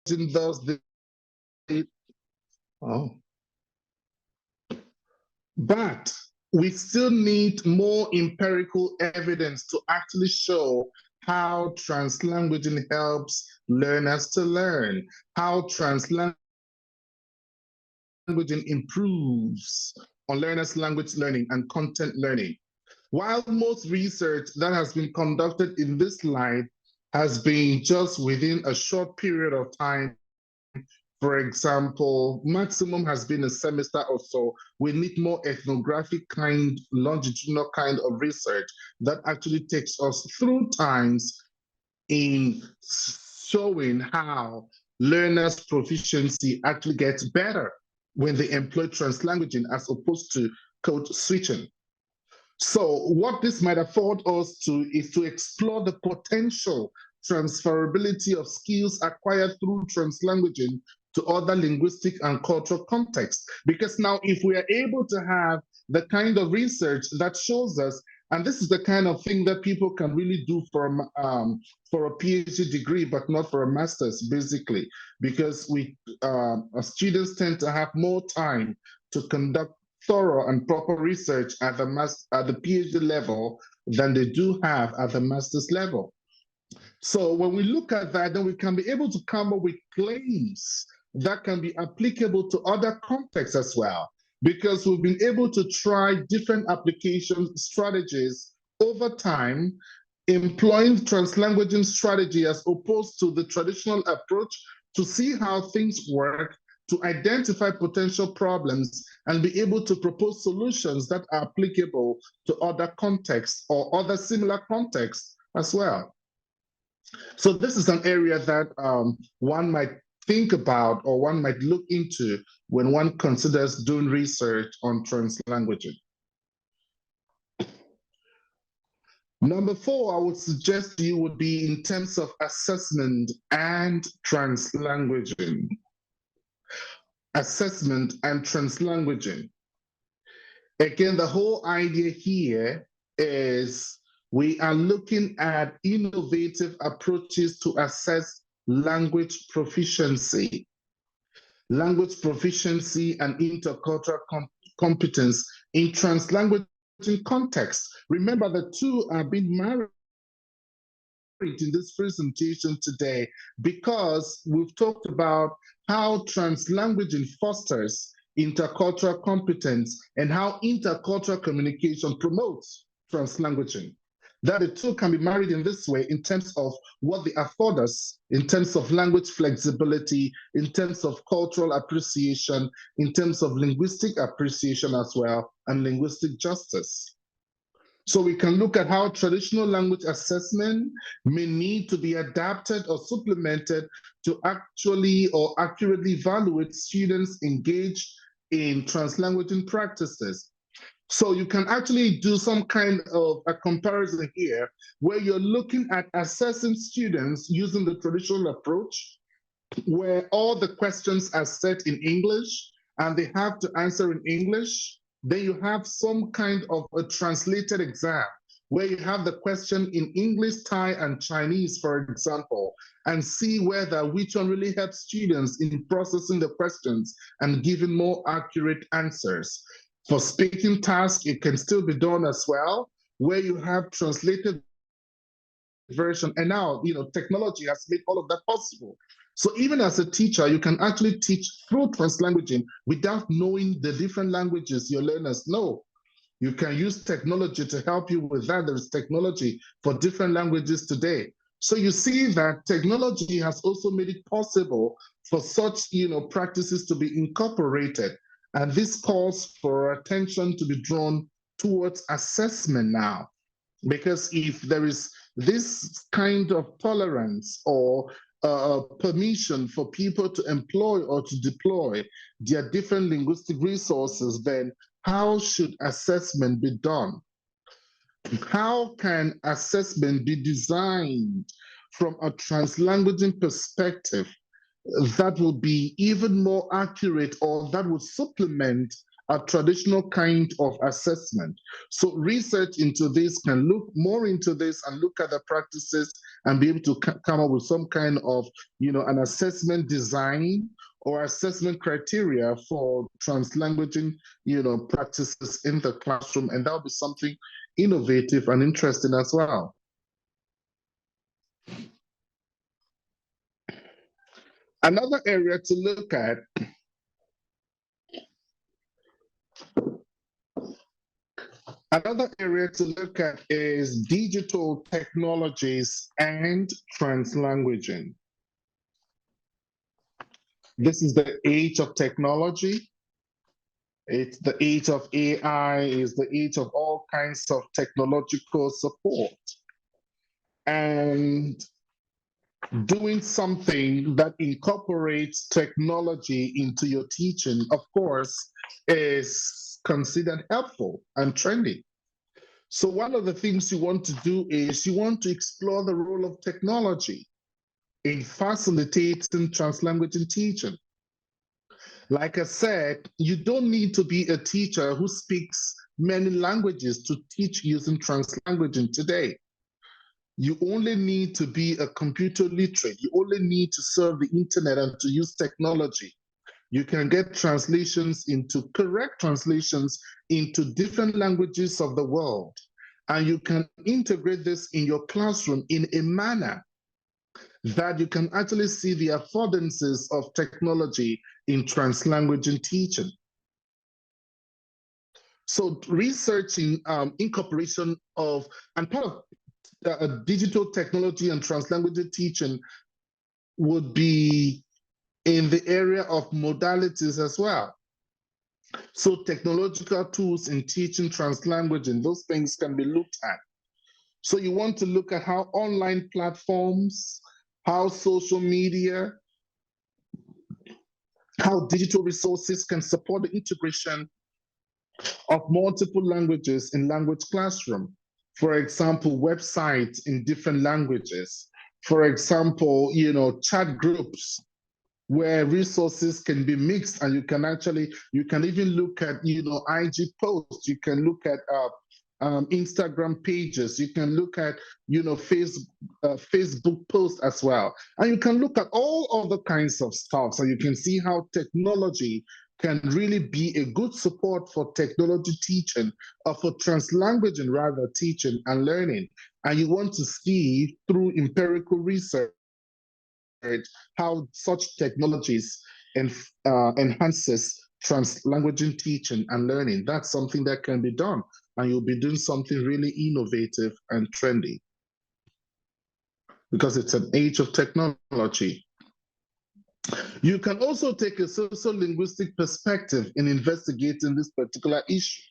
does the oh. But we still need more empirical evidence to actually show how translanguaging helps learners to learn, how translanguaging improves on learners' language learning and content learning. While most research that has been conducted in this line has been just within a short period of time, for example, maximum has been a semester or so, we need more ethnographic kind, longitudinal kind of research that actually takes us through times in showing how learners' proficiency actually gets better when they employ translanguaging as opposed to code switching. So what this might afford us to is to explore the potential transferability of skills acquired through translanguaging to other linguistic and cultural contexts. Because now if we are able to have the kind of research that shows us, and this is the kind of thing that people can really do for a PhD degree, but not for a master's, basically, because students tend to have more time to conduct thorough and proper research at the PhD level than they do have at the master's level. So when we look at that, then we can be able to come up with claims that can be applicable to other contexts as well, because we've been able to try different application strategies over time, employing translanguaging strategy as opposed to the traditional approach to see how things work, to identify potential problems and be able to propose solutions that are applicable to other contexts or other similar contexts as well. So this is an area that one might think about or one might look into when one considers doing research on translanguaging. Number 4, I would suggest to you would be in terms of assessment and translanguaging. Assessment and translanguaging. Again, the whole idea here is we are looking at innovative approaches to assess language proficiency. Language proficiency and intercultural competence in translanguaging context. Remember, the two are being married in this presentation today because we've talked about how translanguaging fosters intercultural competence and how intercultural communication promotes translanguaging. That the two can be married in this way in terms of what they afford us, in terms of language flexibility, in terms of cultural appreciation, in terms of linguistic appreciation as well, and linguistic justice. So we can look at how traditional language assessment may need to be adapted or supplemented to actually or accurately evaluate students engaged in translanguaging practices. So you can actually do some kind of a comparison here where you're looking at assessing students using the traditional approach where all the questions are set in English and they have to answer in English. Then you have some kind of a translated exam where you have the question in English, Thai, and Chinese, for example, and see whether which one really helps students in processing the questions and giving more accurate answers. For speaking tasks, it can still be done as well, where you have translated version. And now, technology has made all of that possible. So even as a teacher, you can actually teach through translanguaging without knowing the different languages your learners know. You can use technology to help you with that. There's technology for different languages today. So you see that technology has also made it possible for such, practices to be incorporated. And this calls for attention to be drawn towards assessment now. Because if there is this kind of tolerance or permission for people to employ or to deploy their different linguistic resources, then how should assessment be done? How can assessment be designed from a translanguaging perspective that will be even more accurate or that would supplement a traditional kind of assessment. So research into this can look more into this and look at the practices and be able to come up with some kind of, an assessment design or assessment criteria for translanguaging, practices in the classroom. And that would be something innovative and interesting as well. Another area to look at is digital technologies and translanguaging. This is the age of technology. It's the age of AI, it's the age of all kinds of technological support. And doing something that incorporates technology into your teaching, of course, is considered helpful and trendy. So one of the things you want to do is you want to explore the role of technology in facilitating translanguaging teaching. Like I said, you don't need to be a teacher who speaks many languages to teach using translanguaging today. You only need to be a computer literate. You only need to serve the internet and to use technology. You can get correct translations into different languages of the world. And you can integrate this in your classroom in a manner that you can actually see the affordances of technology in translanguaging teaching. So researching incorporation of, and part of digital technology and translanguaging teaching would be in the area of modalities as well. So technological tools in teaching translanguaging, those things can be looked at. So you want to look at how online platforms, how social media, how digital resources can support the integration of multiple languages in language classroom. For example, websites in different languages. For example, chat groups where resources can be mixed, and you can even look at, IG posts, you can look at Instagram pages, you can look at, Facebook posts as well. And you can look at all other kinds of stuff, so you can see how technology can really be a good support for technology teaching, or for translanguaging rather, teaching and learning. And you want to see through empirical research how such technologies enhances translanguaging teaching and learning. That's something that can be done, and you'll be doing something really innovative and trendy because it's an age of technology. You can also take a sociolinguistic perspective in investigating this particular issue.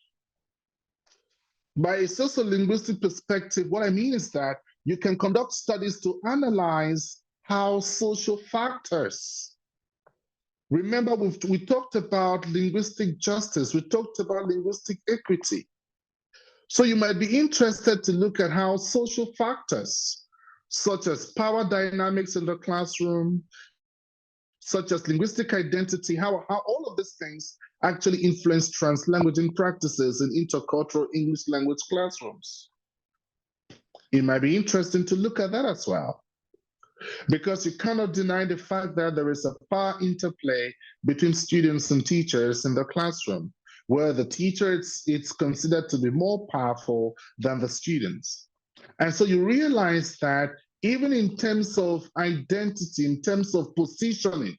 By a sociolinguistic perspective, what I mean is that you can conduct studies to analyze how social factors. Remember, we talked about linguistic justice, we talked about linguistic equity. So you might be interested to look at how social factors, such as power dynamics in the classroom, such as linguistic identity, how all of these things actually influence translanguaging practices in intercultural English language classrooms. It might be interesting to look at that as well, because you cannot deny the fact that there is a power interplay between students and teachers in the classroom, where the teacher it's considered to be more powerful than the students. And so you realize that even in terms of identity, in terms of positioning,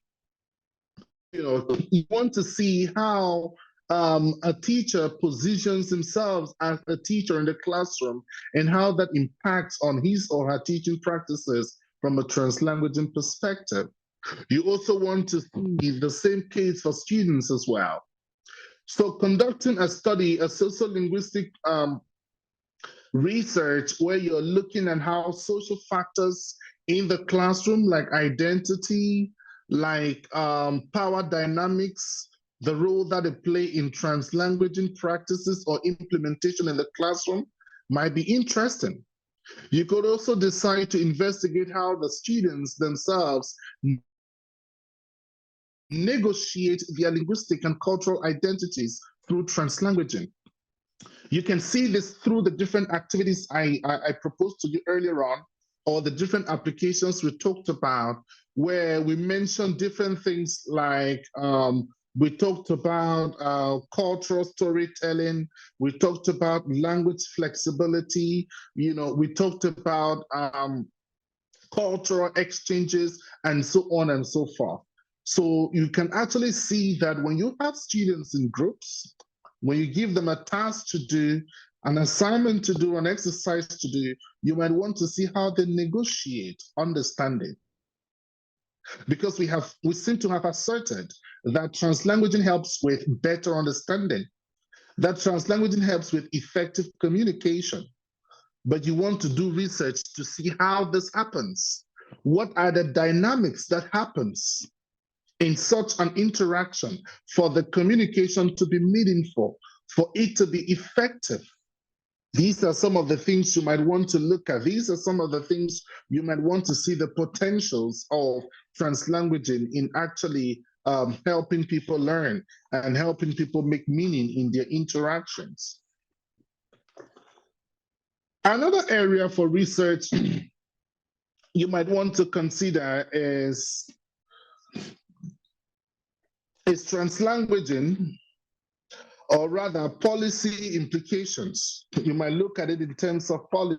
you want to see how a teacher positions himself as a teacher in the classroom and how that impacts on his or her teaching practices from a translanguaging perspective. You also want to see the same case for students as well. So conducting a study, a sociolinguistic research where you're looking at how social factors in the classroom, like identity, like power dynamics, the role that they play in translanguaging practices or implementation in the classroom, might be interesting. You could also decide to investigate how the students themselves negotiate their linguistic and cultural identities through translanguaging. You can see this through the different activities I proposed to you earlier on, or the different applications we talked about, where we mentioned different things like we talked about cultural storytelling, we talked about language flexibility, we talked about cultural exchanges, and so on and so forth. So you can actually see that when you have students in groups, when you give them a task to do, an assignment to do, an exercise to do, you might want to see how they negotiate understanding. Because we seem to have asserted that translanguaging helps with better understanding, that translanguaging helps with effective communication. But you want to do research to see how this happens. What are the dynamics that happens in such an interaction for the communication to be meaningful, for it to be effective? These are some of the things you might want to look at. These are some of the things you might want to see the potentials of translanguaging in actually helping people learn and helping people make meaning in their interactions. Another area for research you might want to consider is translanguaging, or rather policy implications. You might look at it in terms of policy.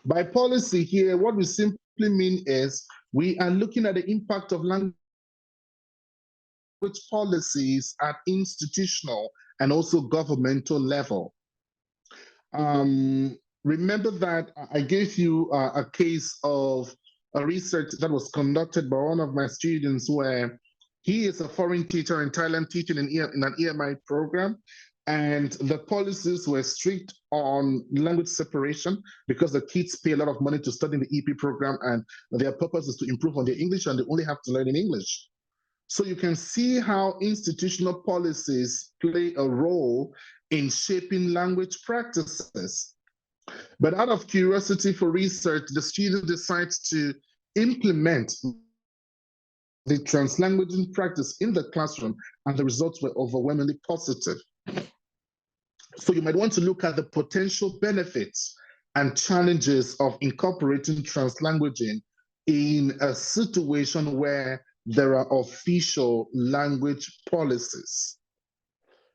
By policy here, what we simply mean is we are looking at the impact of language policies at institutional and also governmental level. Remember that I gave you a case of a research that was conducted by one of my students where he is a foreign teacher in Thailand teaching in an EMI program, and the policies were strict on language separation because the kids pay a lot of money to study in the EP program, and their purpose is to improve on their English, and they only have to learn in English. So you can see how institutional policies play a role in shaping language practices. But out of curiosity for research, the student decides to implement the translanguaging practice in the classroom, and the results were overwhelmingly positive. So you might want to look at the potential benefits and challenges of incorporating translanguaging in a situation where there are official language policies.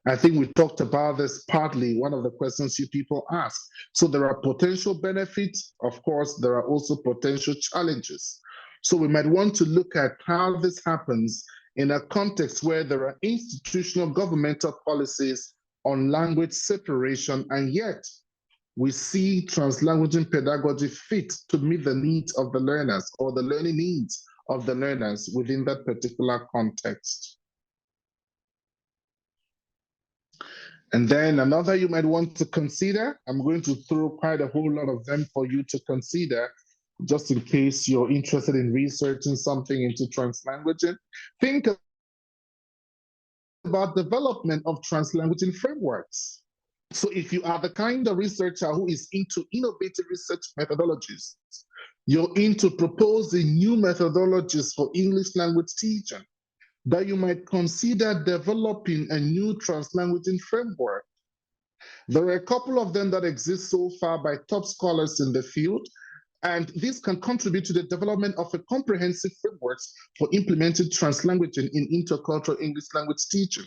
I think we talked about this partly, one of the questions you people ask. So there are potential benefits. Of course, there are also potential challenges. So we might want to look at how this happens in a context where there are institutional governmental policies on language separation, and yet we see translanguaging pedagogy fit to meet the needs of the learners, or the learning needs of the learners within that particular context. And then another you might want to consider, I'm going to throw quite a whole lot of them for you to consider, just in case you're interested in researching something into translanguaging. Think about development of translanguaging frameworks. So if you are the kind of researcher who is into innovative research methodologies, you're into proposing new methodologies for English language teaching, that you might consider developing a new translanguaging framework. There are a couple of them that exist so far by top scholars in the field, and this can contribute to the development of a comprehensive frameworks for implementing translanguaging in intercultural English language teaching.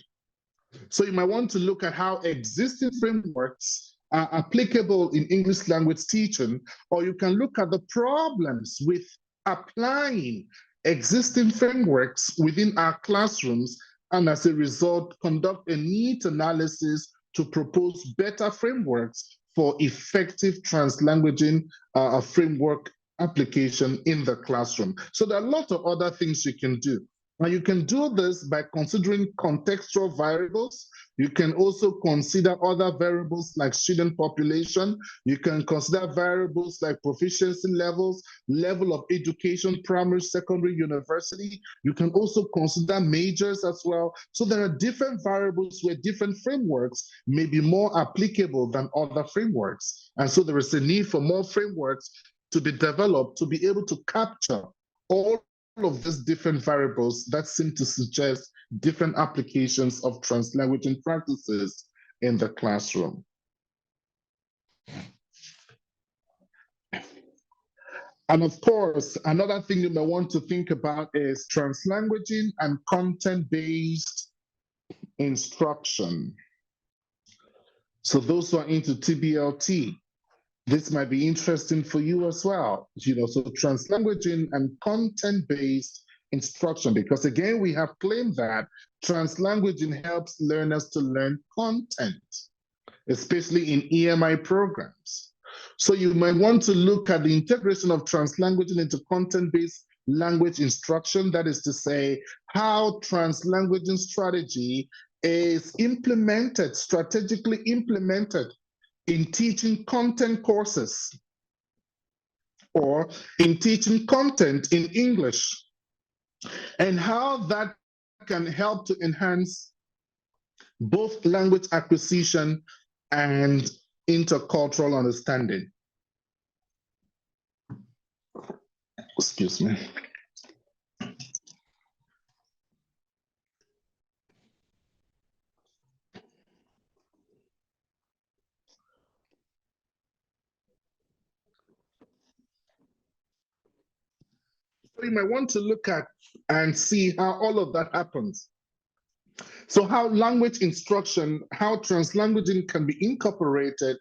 So you might want to look at how existing frameworks are applicable in English language teaching, or you can look at the problems with applying existing frameworks within our classrooms, and as a result, conduct a needs analysis to propose better frameworks for effective translanguaging framework application in the classroom. So there are a lot of other things you can do. And you can do this by considering contextual variables. You can also consider other variables like student population. You can consider variables like proficiency levels, level of education, primary, secondary, university. You can also consider majors as well. So there are different variables where different frameworks may be more applicable than other frameworks. And so there is a need for more frameworks to be developed to be able to capture all of these different variables that seem to suggest different applications of translanguaging practices in the classroom. And of course, another thing you may want to think about is translanguaging and content-based instruction. So those who are into TBLT, this might be interesting for you as well. So translanguaging and content-based instruction, because again, we have claimed that translanguaging helps learners to learn content, especially in EMI programs. So you might want to look at the integration of translanguaging into content-based language instruction. That is to say, how translanguaging strategy is implemented, strategically implemented in teaching content courses or in teaching content in English, and how that can help to enhance both language acquisition and intercultural understanding. Excuse me. So you might want to look at and see how all of that happens. So how language instruction, how translanguaging can be incorporated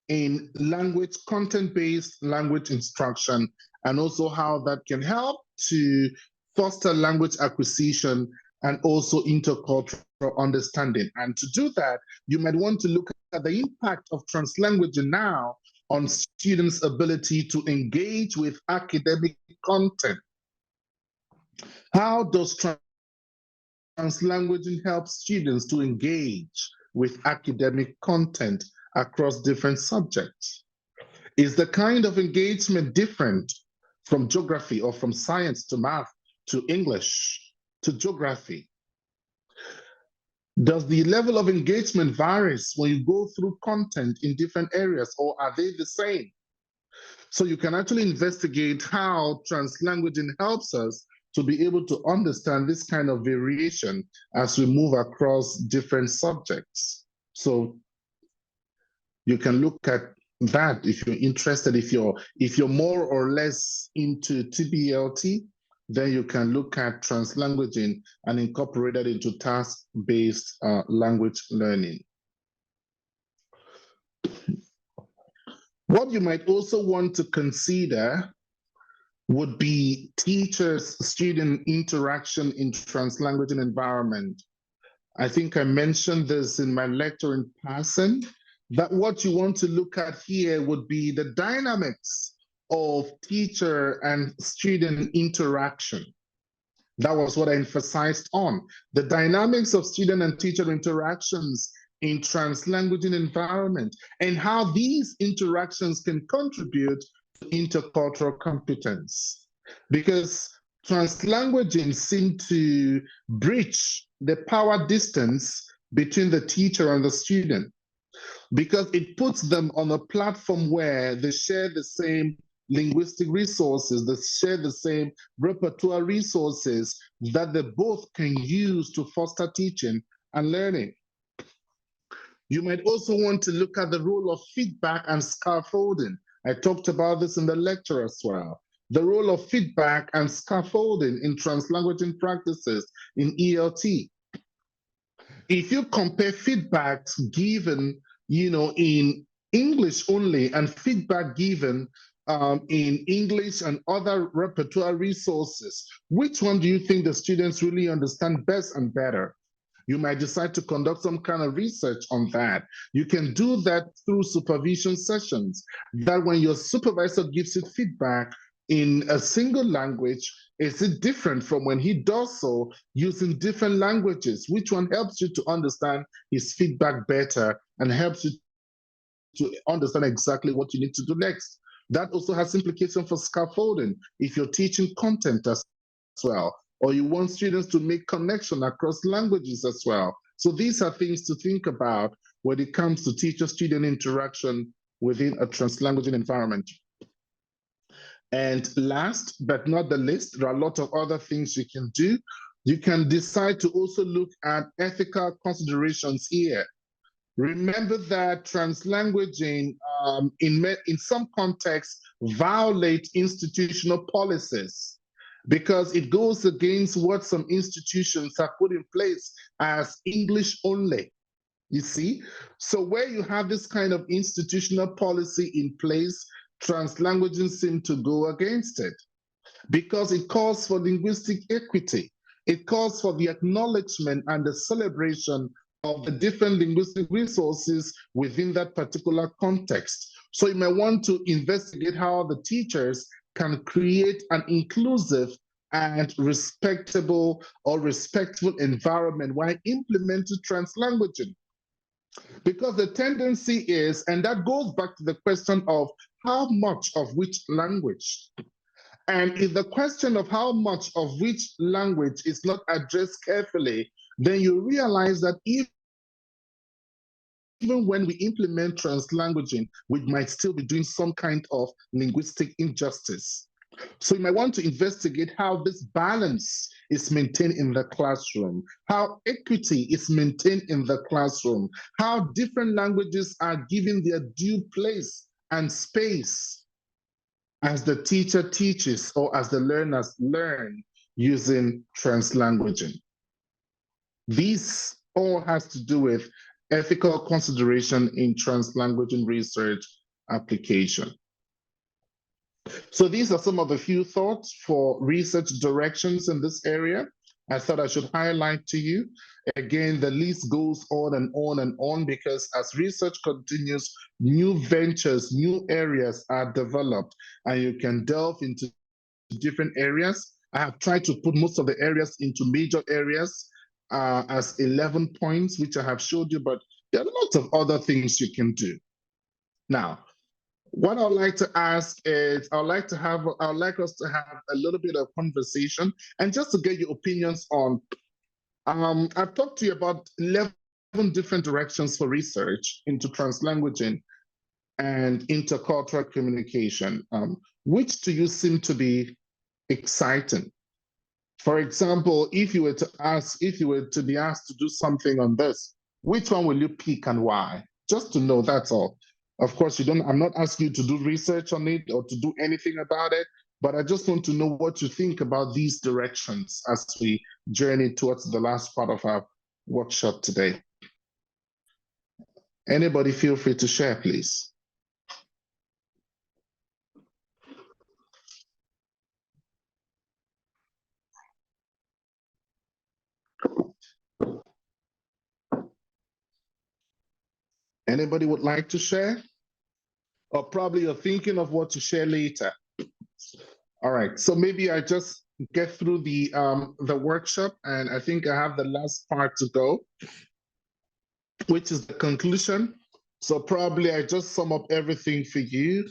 in language, content-based language instruction, and also how that can help to foster language acquisition and also intercultural understanding. And to do that, you might want to look at the impact of translanguaging now on students' ability to engage with academic content. How does translanguaging help students to engage with academic content across different subjects? Is the kind of engagement different from geography or from science to math to English to geography? Does the level of engagement varies when you go through content in different areas, or are they the same? So you can actually investigate how translanguaging helps us to be able to understand this kind of variation as we move across different subjects. So you can look at that if you're interested. If you're more or less into TBLT, then you can look at translanguaging and incorporate it into task-based language learning. What you might also want to consider would be teachers-student interaction in translanguaging environment. I think I mentioned this in my lecture in passing, that what you want to look at here would be the dynamics of teacher and student interaction. That was what I emphasized on. The dynamics of student and teacher interactions in translanguaging environment, and how these interactions can contribute to intercultural competence. Because translanguaging seems to breach the power distance between the teacher and the student, because it puts them on a platform where they share the same linguistic resources, they share the same repertoire resources that they both can use to foster teaching and learning. You might also want to look at the role of feedback and scaffolding. I talked about this in the lecture as well. The role of feedback and scaffolding in translanguaging practices in ELT. If you compare feedback given, in English only and feedback given in English and other repertoire resources, which one do you think the students really understand best and better? You might decide to conduct some kind of research on that. You can do that through supervision sessions, that when your supervisor gives you feedback in a single language, is it different from when he does so using different languages? Which one helps you to understand his feedback better and helps you to understand exactly what you need to do next? That also has implications for scaffolding if you're teaching content as well, or you want students to make connection across languages as well. So these are things to think about when it comes to teacher-student interaction within a translanguaging environment. And last but not the least, there are a lot of other things you can do. You can decide to also look at ethical considerations here. Remember that translanguaging in some contexts violate institutional policies because it goes against what some institutions have put in place as English only. You see? So where you have this kind of institutional policy in place, translanguaging seem to go against it because it calls for linguistic equity. It calls for the acknowledgement and the celebration of the different linguistic resources within that particular context. So you may want to investigate how the teachers can create an inclusive and respectable or respectful environment while implementing translanguaging. Because the tendency is, and that goes back to the question of how much of which language. And if the question of how much of which language is not addressed carefully, then you realize that even when we implement translanguaging, we might still be doing some kind of linguistic injustice. So you might want to investigate how this balance is maintained in the classroom, how equity is maintained in the classroom, how different languages are given their due place and space as the teacher teaches or as the learners learn using translanguaging. This all has to do with ethical consideration in translanguaging research application. So these are some of the few thoughts for research directions in this area I thought I should highlight to you. Again, the list goes on and on and on because as research continues, new ventures, new areas are developed, and you can delve into different areas. I have tried to put most of the areas into major areas as 11 points, which I have showed you, but there are lots of other things you can do. Now, what I'd like to ask is, I'd like us to have a little bit of conversation and just to get your opinions on, I've talked to you about 11 different directions for research into translanguaging and intercultural communication. Which to you seem to be exciting? For example, if you were to be asked to do something on this, which one will you pick and why? Just to know, that's all. Of course, I'm not asking you to do research on it or to do anything about it, but I just want to know what you think about these directions as we journey towards the last part of our workshop today. Anybody feel free to share, please. Anybody would like to share? Or probably you're thinking of what to share later. All right, so maybe I just get through the workshop, and I think I have the last part to go, which is the conclusion. So probably I just sum up everything for you.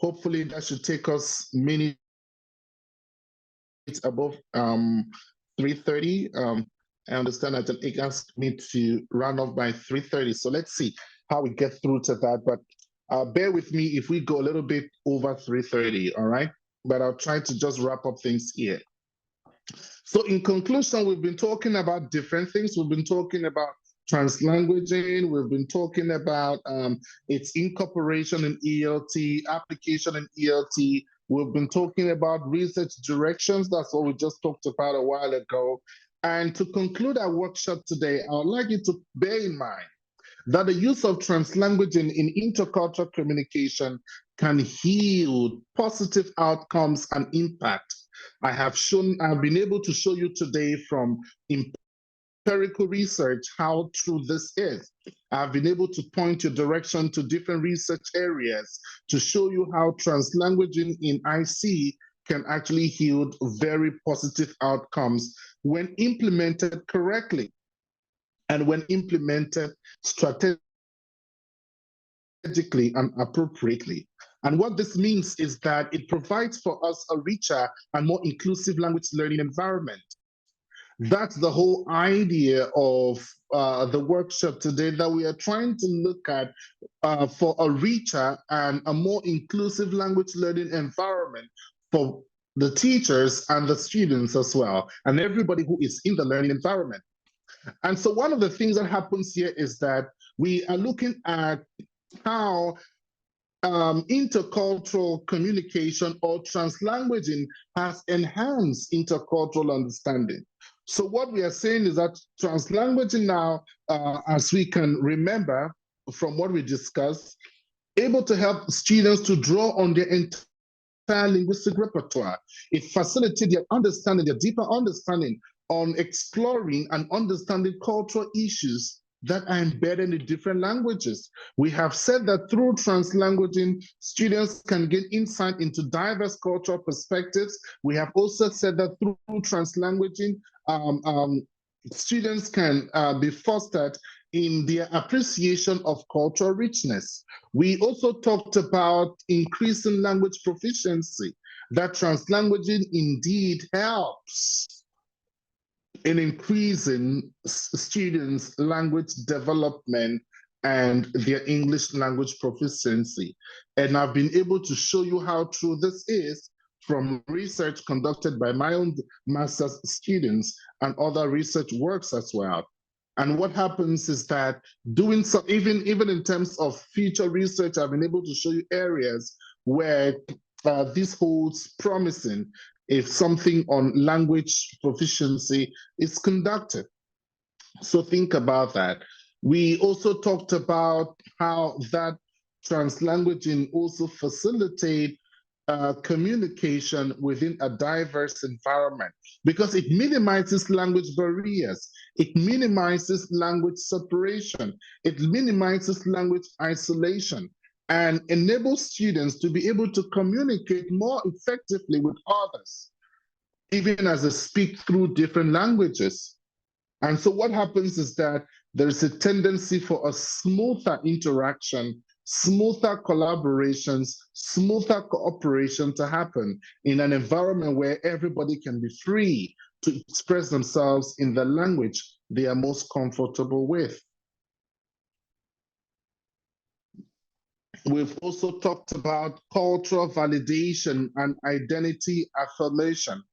Hopefully that should take us minutes above 3:30. I understand that it asked me to run off by 3:30. So let's see how we get through to that. But bear with me if we go a little bit over 3:30, all right? But I'll try to just wrap up things here. So in conclusion, we've been talking about different things. We've been talking about translanguaging. We've been talking about its incorporation in ELT, application in ELT. We've been talking about research directions. That's what we just talked about a while ago. And to conclude our workshop today, I would like you to bear in mind that the use of translanguaging in intercultural communication can yield positive outcomes and impact. I've been able to show you today from empirical research how true this is. I've been able to point your direction to different research areas to show you how translanguaging in IC can actually yield very positive outcomes when implemented correctly and when implemented strategically and appropriately. And what this means is that it provides for us a richer and more inclusive language learning environment. That's the whole idea of the workshop today, that we are trying to look at for a richer and a more inclusive language learning environment for the teachers and the students as well, and everybody who is in the learning environment. And so one of the things that happens here is that we are looking at how intercultural communication or translanguaging has enhanced intercultural understanding. So what we are saying is that translanguaging now, as we can remember from what we discussed, able to help students to draw on their entire linguistic repertoire. It facilitates their understanding, their deeper understanding on exploring and understanding cultural issues that are embedded in different languages. We have said that through translanguaging, students can gain insight into diverse cultural perspectives. We have also said that through translanguaging, students can be fostered in their appreciation of cultural richness. We also talked about increasing language proficiency, that translanguaging indeed helps in increasing students' language development and their English language proficiency. And I've been able to show you how true this is from research conducted by my own master's students and other research works as well. And what happens is that doing so, even in terms of future research, I've been able to show you areas where this holds promising if something on language proficiency is conducted. So think about that. We also talked about how that translanguaging also facilitate communication within a diverse environment, because it minimizes language barriers, it minimizes language separation, it minimizes language isolation, and enables students to be able to communicate more effectively with others, even as they speak through different languages. And so what happens is that there's a tendency for a smoother interaction, smoother collaborations, smoother cooperation to happen in an environment where everybody can be free to express themselves in the language they are most comfortable with. We've also talked about cultural validation and identity affirmation.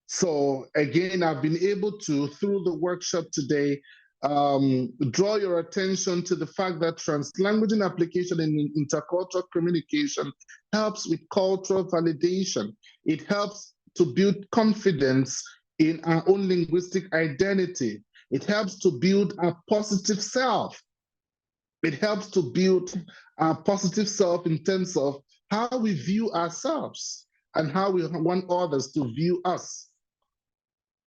So again, I've been able to, through the workshop today, draw your attention to the fact that translanguaging application in intercultural communication helps with cultural validation. It helps to build confidence in our own linguistic identity. It helps to build a positive self. It helps to build a positive self in terms of how we view ourselves and how we want others to view us.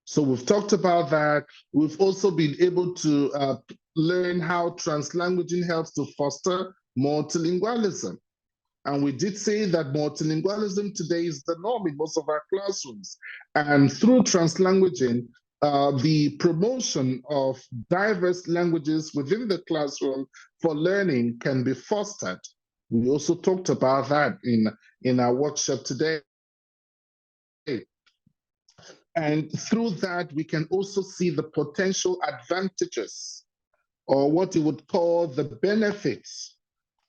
So we've talked about that. We've also been able to learn how translanguaging helps to foster multilingualism. And we did say that multilingualism today is the norm in most of our classrooms. And through translanguaging, the promotion of diverse languages within the classroom for learning can be fostered. We also talked about that in our workshop today. And through that, we can also see the potential advantages, or what you would call the benefits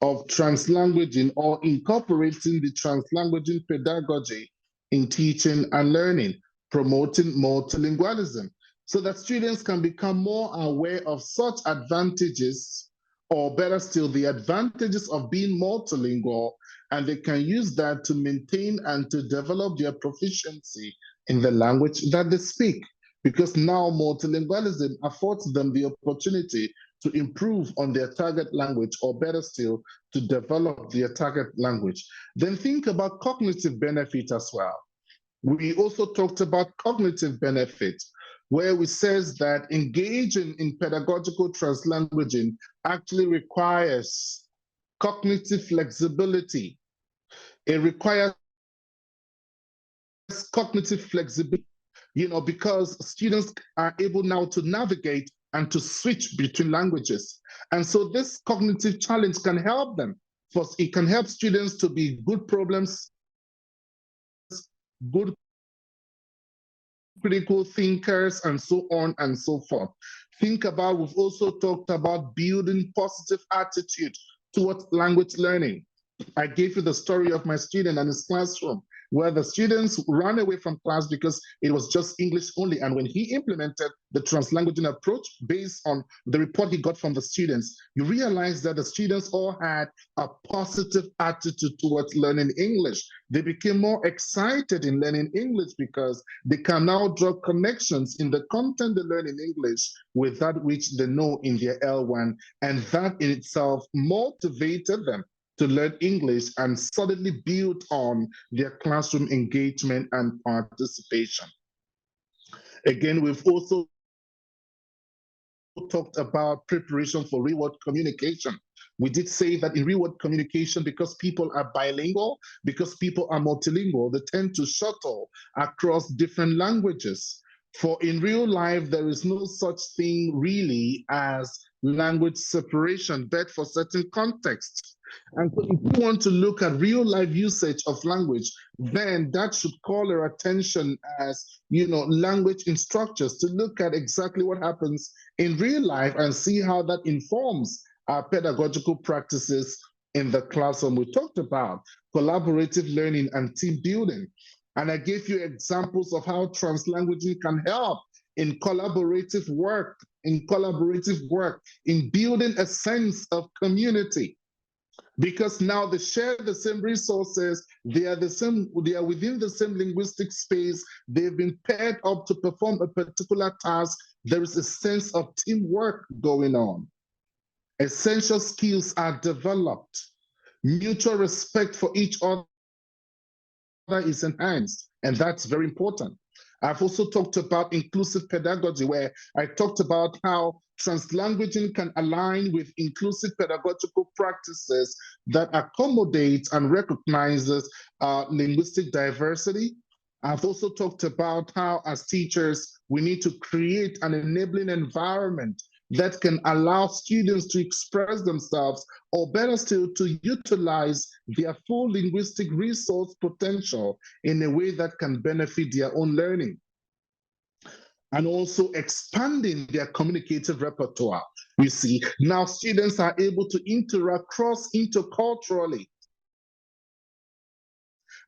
of translanguaging or incorporating the translanguaging pedagogy in teaching and learning, promoting multilingualism, so that students can become more aware of such advantages, or better still, the advantages of being multilingual, and they can use that to maintain and to develop their proficiency in the language that they speak. Because now multilingualism affords them the opportunity to improve on their target language, or better still, to develop their target language. Then think about cognitive benefit as well. We also talked about cognitive benefit, where we says that engaging in pedagogical translanguaging actually requires cognitive flexibility. It requires cognitive flexibility, because students are able now to navigate and to switch between languages. And so this cognitive challenge can help them. First, it can help students to be good problems, good critical thinkers, and so on and so forth. Think about, we've also talked about building positive attitude towards language learning. I gave you the story of my student and his classroom, where the students ran away from class because it was just English only. And when he implemented the translanguaging approach based on the report he got from the students, you realize that the students all had a positive attitude towards learning English. They became more excited in learning English because they can now draw connections in the content they learn in English with that which they know in their L1. And that in itself motivated them to learn English and solidly build on their classroom engagement and participation. Again, we've also talked about preparation for real-world communication. We did say that in real-world communication, because people are bilingual, because people are multilingual, they tend to shuttle across different languages. For in real life, there is no such thing really as language separation, but for certain contexts. And so if you want to look at real life usage of language, then that should call our attention as, language instructors to look at exactly what happens in real life and see how that informs our pedagogical practices in the classroom. We talked about collaborative learning and team building. And I gave you examples of how translanguaging can help in collaborative work, in building a sense of community. Because now they share the same resources, they are within the same linguistic space, they've been paired up to perform a particular task. There is a sense of teamwork going on. Essential skills are developed. Mutual respect for each other is enhanced, and that's very important. I've also talked about inclusive pedagogy, where I talked about how translanguaging can align with inclusive pedagogical practices that accommodate and recognizes linguistic diversity. I've also talked about how, as teachers, we need to create an enabling environment that can allow students to express themselves, or better still, to utilize their full linguistic resource potential in a way that can benefit their own learning. And also expanding their communicative repertoire. You see, now students are able to interact interculturally,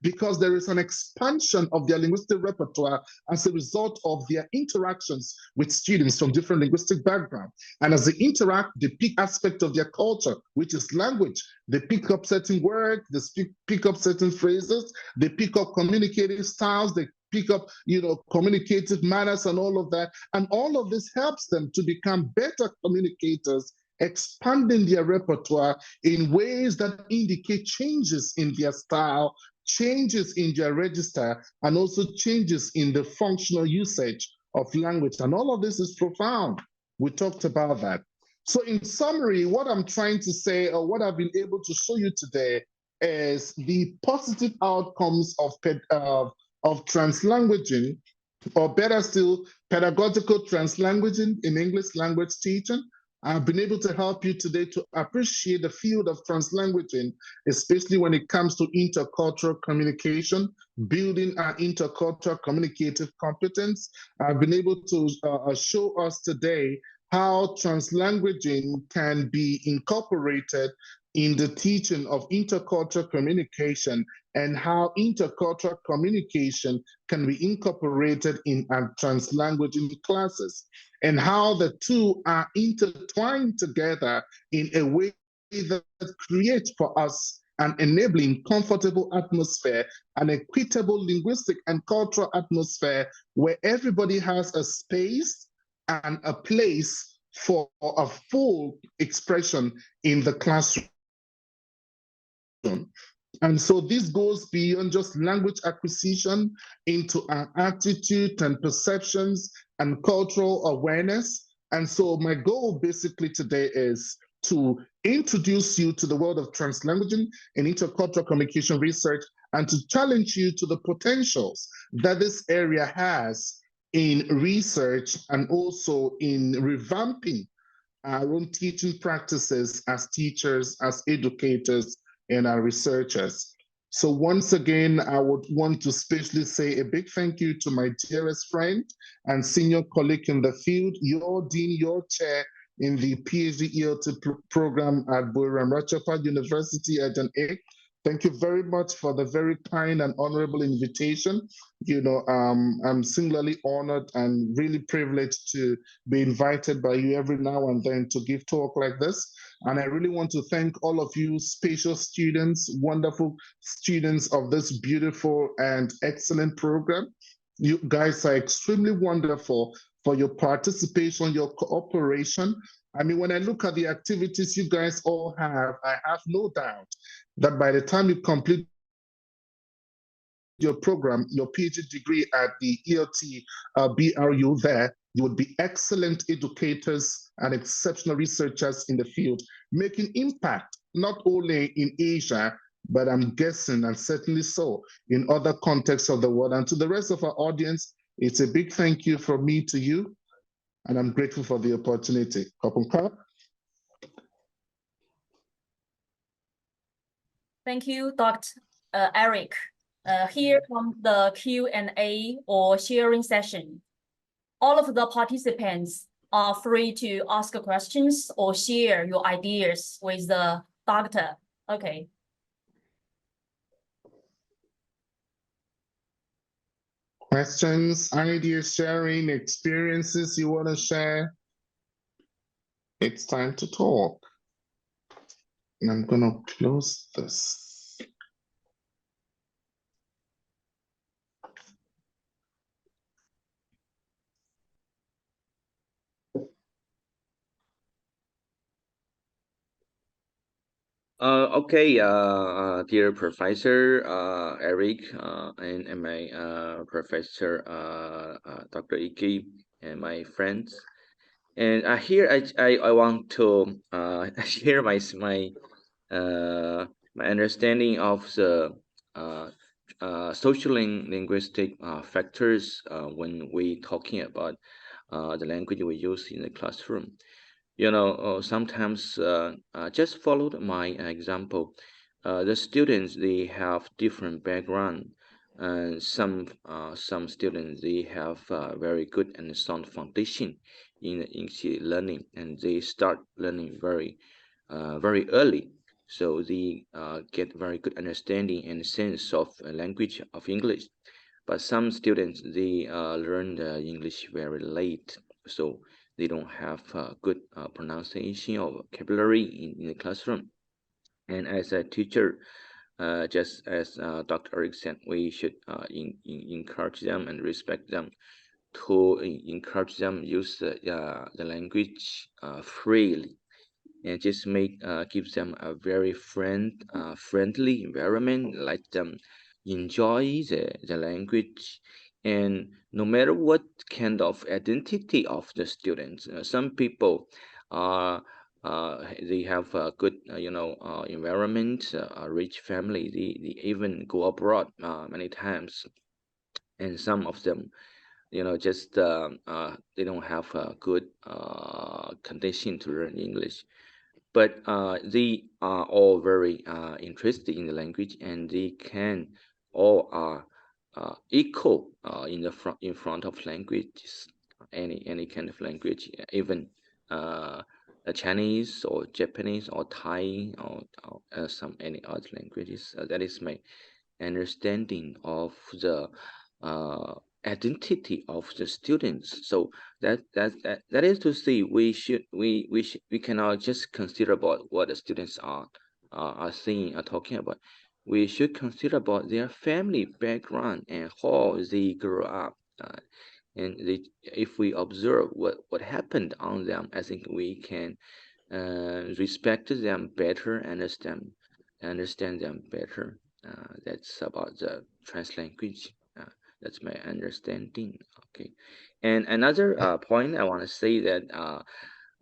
because there is an expansion of their linguistic repertoire as a result of their interactions with students from different linguistic backgrounds. And as they interact, they pick aspects of their culture, which is language. They pick up certain words, they pick up certain phrases, they pick up communicative styles, they pick up, communicative manners and all of that. And all of this helps them to become better communicators, expanding their repertoire in ways that indicate changes in their style, changes in their register, and also changes in the functional usage of language. And all of this is profound. We talked about that. So in summary, what I'm trying to say, or what I've been able to show you today, is the positive outcomes of translanguaging, or better still, pedagogical translanguaging in English language teaching. I've been able to help you today to appreciate the field of translanguaging, especially when it comes to intercultural communication, building our intercultural communicative competence. I've been able to show us today how translanguaging can be incorporated in the teaching of intercultural communication, and how intercultural communication can be incorporated in our translanguaging classes, and how the two are intertwined together in a way that creates for us an enabling, comfortable atmosphere, an equitable linguistic and cultural atmosphere where everybody has a space and a place for a full expression in the classroom. And so this goes beyond just language acquisition into our attitude and perceptions and cultural awareness. And so my goal basically today is to introduce you to the world of translanguaging and intercultural communication research, and to challenge you to the potentials that this area has in research, and also in revamping our own teaching practices as teachers, as educators, and our researchers. So once again, I would want to specially say a big thank you to my dearest friend and senior colleague in the field, your dean, your chair in the Ph.D. ELT program at Buriram, Rajabhat University at an A. Thank you very much for the very kind and honorable invitation. I'm singularly honored and really privileged to be invited by you every now and then to give talk like this. And I really want to thank all of you spacious students, wonderful students of this beautiful and excellent program. You guys are extremely wonderful for your participation, your cooperation. I mean, when I look at the activities you guys all have, I have no doubt that by the time you complete your program, your PhD degree at the ELT BRU there, you would be excellent educators and exceptional researchers in the field, making impact not only in Asia, but I'm guessing, and certainly so, in other contexts of the world. And to the rest of our audience, it's a big thank you from me to you, and I'm grateful for the opportunity. Kopunka. Thank you, Dr. Eric. Here comes the Q&A or sharing session. All of the participants are free to ask questions or share your ideas with the doctor. Okay. Questions, ideas, sharing, experiences you want to share? It's time to talk. And I'm going to close this. Okay, dear Professor Eric and my Professor Dr. Iki and my friends, and here I want to share my understanding of the social linguistic factors when we talking about the language we use in the classroom. Sometimes just followed my example. The students, they have different background, and some students, they have very good and sound foundation in English learning, and they start learning very early, so they get very good understanding and sense of language of English. But some students, they learn the English very late, so they don't have good pronunciation or vocabulary in the classroom. And as a teacher, just as Dr. Eric said, we should encourage them and respect them, to encourage them use the language freely, and just gives them a very friendly environment, let them enjoy the language. And no matter what kind of identity of the students, some people they have a good environment, a rich family, they even go abroad many times, and some of them just they don't have a good condition to learn English, but they are all very interested in the language, and they can all are equal in front of languages, any kind of language, even Chinese or Japanese or Thai or any other languages. That is my understanding of the identity of the students. So that is to say, we cannot just consider about what the students are saying, are talking about. We should consider about their family background and how they grow up. And if we observe what happened on them, I think we can respect them better, understand them better. That's about the translanguage. That's my understanding. Okay, and another point I want to say that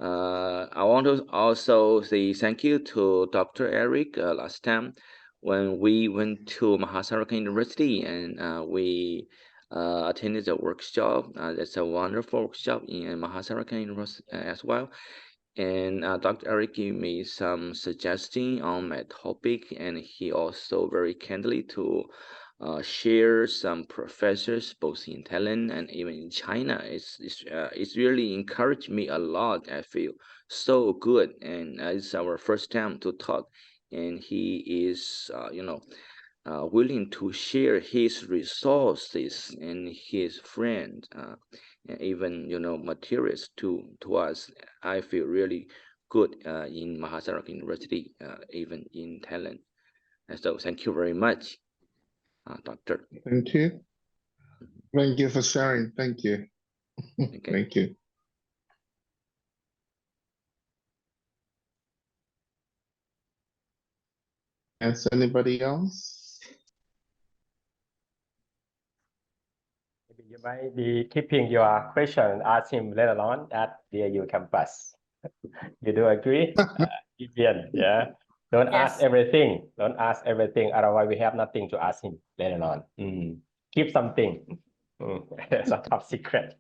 I want to also say thank you to Dr. Eric last time when we went to Mahasarakham University, and we attended the workshop. That's a wonderful workshop in Mahasarakham University as well. And Dr. Eric gave me some suggestion on my topic, and he also very kindly to share some professors both in Thailand and even in China. It's really encouraged me a lot. I feel so good, and it's our first time to talk, and he is willing to share his resources and his friend, and even materials to us. I feel really good in Mahasarakham University, even in Thailand. And so thank you very much, Doctor. Thank you. Thank you for sharing. Thank you. Okay. Thank you. Yes, anybody else? Maybe you might be keeping your question and ask him later on at the AU campus. You do agree? Vivian, yeah. Don't ask Yes. everything. Don't ask everything. Otherwise, we have nothing to ask him later on. Keep something. It's a top secret.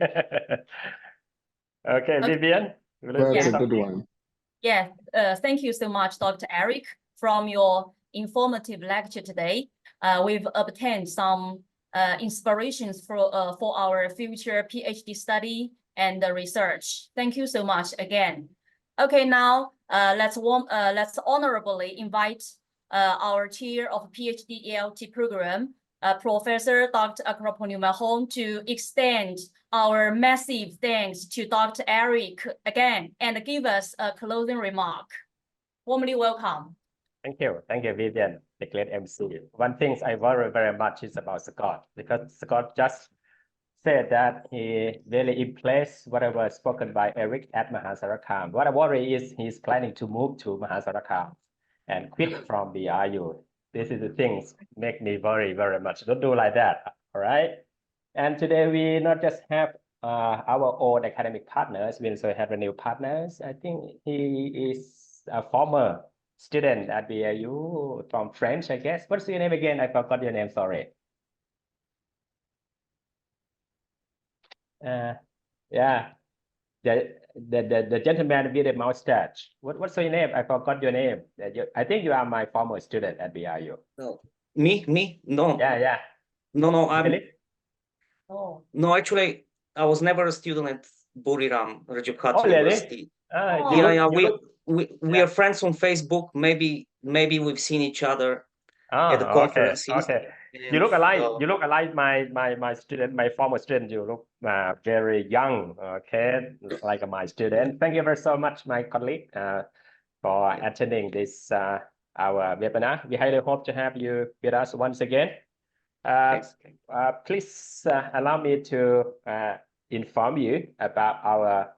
Okay, Vivian. That's a good one. Yeah, thank you so much, Dr. Eric, from your informative lecture today. We've obtained some inspirations for our future PhD study and research. Thank you so much again. Okay, now let's honorably invite our chair of PhD ELT program, Professor Dr. Akraponima Hong, to extend our massive thanks to Dr. Eric again and give us a closing remark. Warmly welcome. Thank you, Vivian, the great MC. One thing I worry very much is about Scott, because Scott just said that he really impressed whatever spoken by Eric at Mahasarakham. What I worry is he's planning to move to Mahasarakham and quit from BRU. This is the things make me worry very much. Don't do like that, all right? And today we not just have our own academic partners, we also have a new partners. I think he is a former student at BRU from French, I guess. What's your name again? I forgot your name, sorry. Yeah, the gentleman with the mustache. What's your name? I forgot your name. I think you are my former student at BRU. No, me? No. Yeah. No, I'm Really? Oh. no, actually, I was never a student at Buriram, Rajabhat Oh, really? University. Oh. Yeah, we are friends on Facebook. Maybe we've seen each other at the conferences. Okay. And, You look alike my student, my former student. You look very young, okay, like my student. Thank you very so much, my colleague, for attending this our webinar. We highly hope to have you with us once again. Please allow me to inform you about our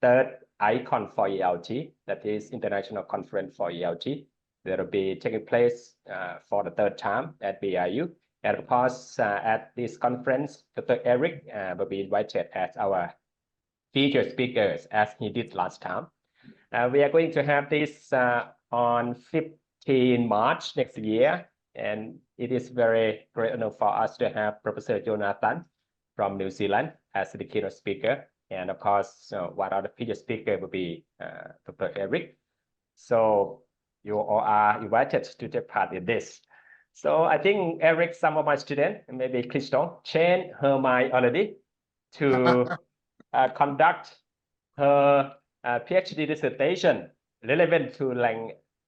third icon for ELT, that is International Conference for ELT. That will be taking place for the third time at BRU. And of course, at this conference, Dr. Eric will be invited as our featured speakers, as he did last time. We are going to have this on 15 March next year. And it is very great honor for us to have Professor Jonathan from New Zealand as the keynote speaker. And of course, one of the featured speakers will be Dr. Eric. So you all are invited to take part in this. So I think Eric, some of my students, maybe Christian, changed her mind already to conduct her PhD dissertation relevant to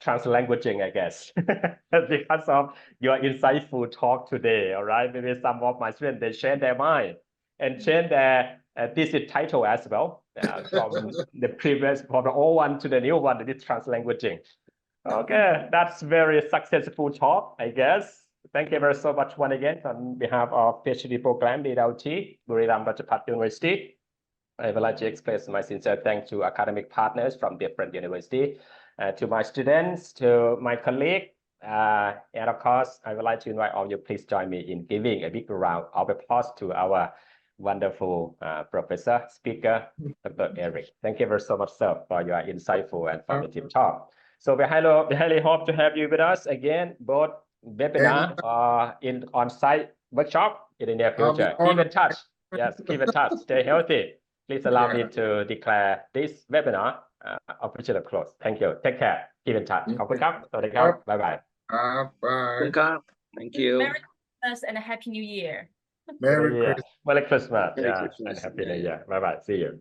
translanguaging, I guess, because of your insightful talk today. All right, maybe some of my students, they change their mind and change their thesis title as well from the old one to the new one, this translanguaging. Okay, that's very successful talk, I guess. Thank you very so much once again on behalf of PhD program, ELT, Buriram Rajabhat University. I would like to express my sincere thanks to academic partners from different universities, to my students, to my colleagues, and of course, I would like to invite all of you, please join me in giving a big round of applause to our wonderful professor, speaker, Dr. Eric. Thank you very so much, sir, for your insightful and informative talk. So we highly hope to have you with us again, both webinar or in on-site workshop in the near future. Keep in touch. Yes, keep in touch. Stay healthy. Please allow me to declare this webinar official close thank you take care keep in touch ขอบคุณครับสวัสดีครับ bye bye Bye. Thank you. Merry Christmas and a Happy New Year. Merry Christmas. Merry Christmas Merry yeah Christmas. and Happy Yeah, New yeah. Year bye bye see you